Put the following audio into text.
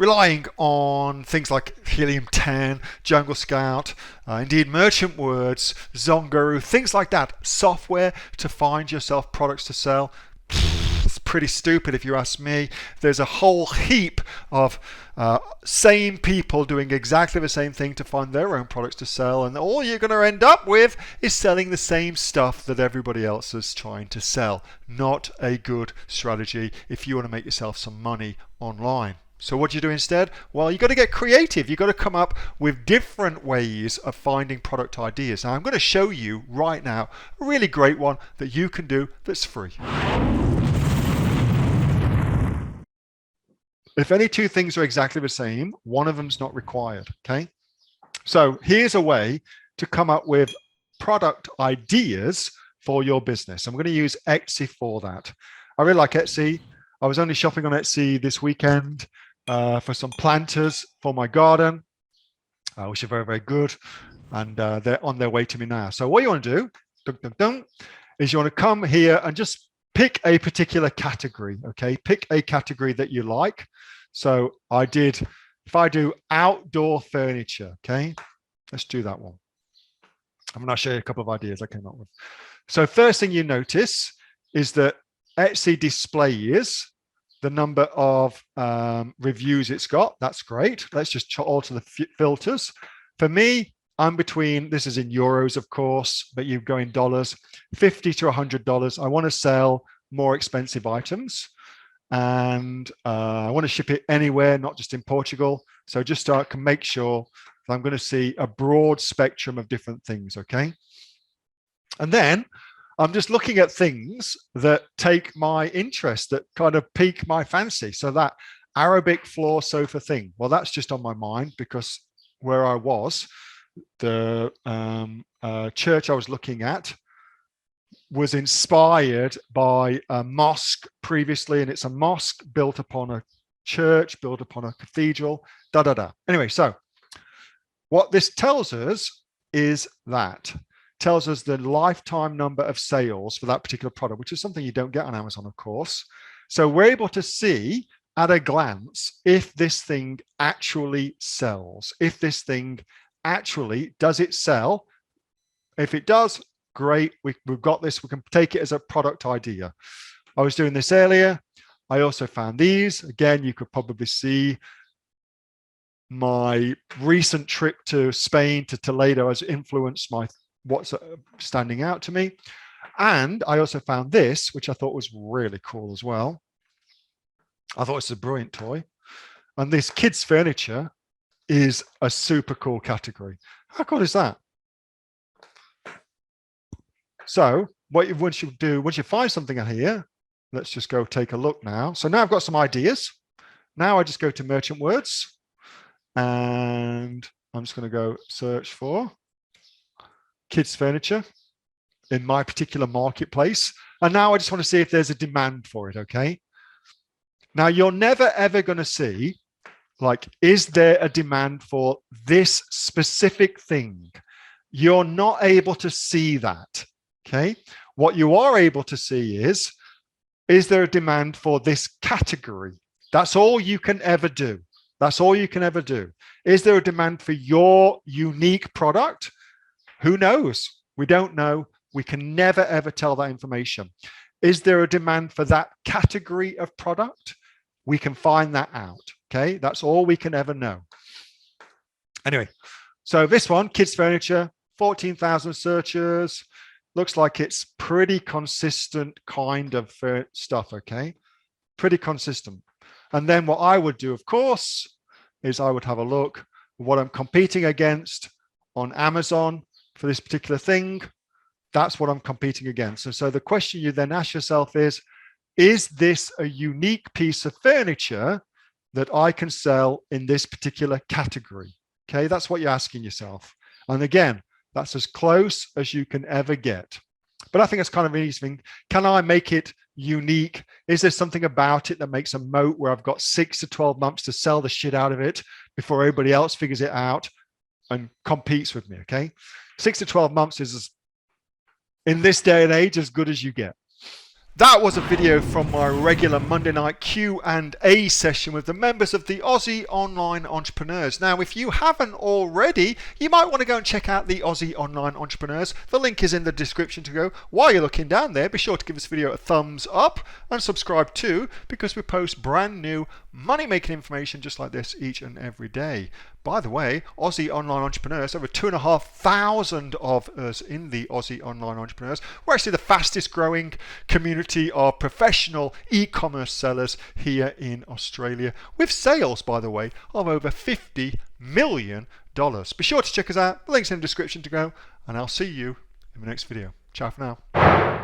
relying on things like Helium-10, Jungle Scout, indeed Merchant Words, Zonguru, things like that, software to find yourself products to sell. It's pretty stupid if you ask me. There's a whole heap of same people doing exactly the same thing to find their own products to sell, and all you're going to end up with is selling the same stuff that everybody else is trying to sell. Not a good strategy if you want to make yourself some money online. So what do you do instead? Well, you've got to get creative. You've got to come up with different ways of finding product ideas. Now, I'm going to show you right now a really great one that you can do that's free. If any two things are exactly the same, one of them's not required, okay? So here's a way to come up with product ideas for your business. I'm going to use Etsy for that. I really like Etsy. I was only shopping on Etsy this weekend for some planters for my garden, which are very, very good. And they're on their way to me now. So what you want to do is you want to come here and just pick a particular category, okay? Pick a category that you like. So if I do outdoor furniture, okay? Let's do that one. I'm going to show you a couple of ideas I came up with. So first thing you notice is that Etsy displays the number of reviews it's got. That's great. Let's just alter the filters. For me, I'm between, this is in euros, of course, but you go in dollars, $50 to $100. I want to sell more expensive items, and I want to ship it anywhere, not just in Portugal. So just so I can make sure that I'm going to see a broad spectrum of different things, okay? And then I'm just looking at things that take my interest, that kind of pique my fancy. So that Arabic floor sofa thing, well, that's just on my mind because where I was, the church I was looking at was inspired by a mosque previously, and it's a mosque built upon a church, built upon a cathedral, da da da. Anyway, so what this tells us is that tells us the lifetime number of sales for that particular product, which is something you don't get on Amazon, of course. So we're able to see at a glance if this thing actually sells, if this thing actually does it sell. If it does, great, we've got this, we can take it as a product idea. I was doing this earlier. I also found these. Again, you could probably see my recent trip to Spain, to Toledo, has influenced what's standing out to me. And I also found this, which I thought was really cool as well. I thought it's a brilliant toy. And this kids furniture is a super cool category. How cool is that? So once you find something in here, let's just go take a look now. So now I've got some ideas. Now I just go to Merchant Words, and I'm just going to go search for kids furniture in my particular marketplace. And now I just want to see if there's a demand for it, okay? Now you're never ever going to see, like, is there a demand for this specific thing? You're not able to see that, okay? What you are able to see is there a demand for this category? That's all you can ever do. That's all you can ever do. Is there a demand for your unique product? Who knows? We don't know. We can never, ever tell that information. Is there a demand for that category of product? We can find that out, okay? That's all we can ever know. Anyway, so this one, kids furniture, 14,000 searches. Looks like it's pretty consistent kind of stuff, okay? Pretty consistent. And then what I would do, of course, is I would have a look at what I'm competing against on Amazon for this particular thing. That's what I'm competing against. And so the question you then ask yourself is this a unique piece of furniture that I can sell in this particular category? Okay, that's what you're asking yourself. And again, that's as close as you can ever get. But I think it's kind of an easy thing. Can I make it unique? Is there something about it that makes a moat where I've got 6 to 12 months to sell the shit out of it before everybody else figures it out and competes with me, okay? 6 to 12 months is, in this day and age, as good as you get. That was a video from my regular Monday night Q&A session with the members of the Aussie Online Entrepreneurs. Now, if you haven't already, you might want to go and check out the Aussie Online Entrepreneurs. The link is in the description to go. While you're looking down there, be sure to give this video a thumbs up and subscribe too, because we post brand new money-making information just like this each and every day. By the way, Aussie Online Entrepreneurs, over 2,500 of us in the Aussie Online Entrepreneurs. We're actually the fastest growing community of professional e-commerce sellers here in Australia, with sales, by the way, of over $50 million. Be sure to check us out. The link's in the description to go, and I'll see you in the next video. Ciao for now.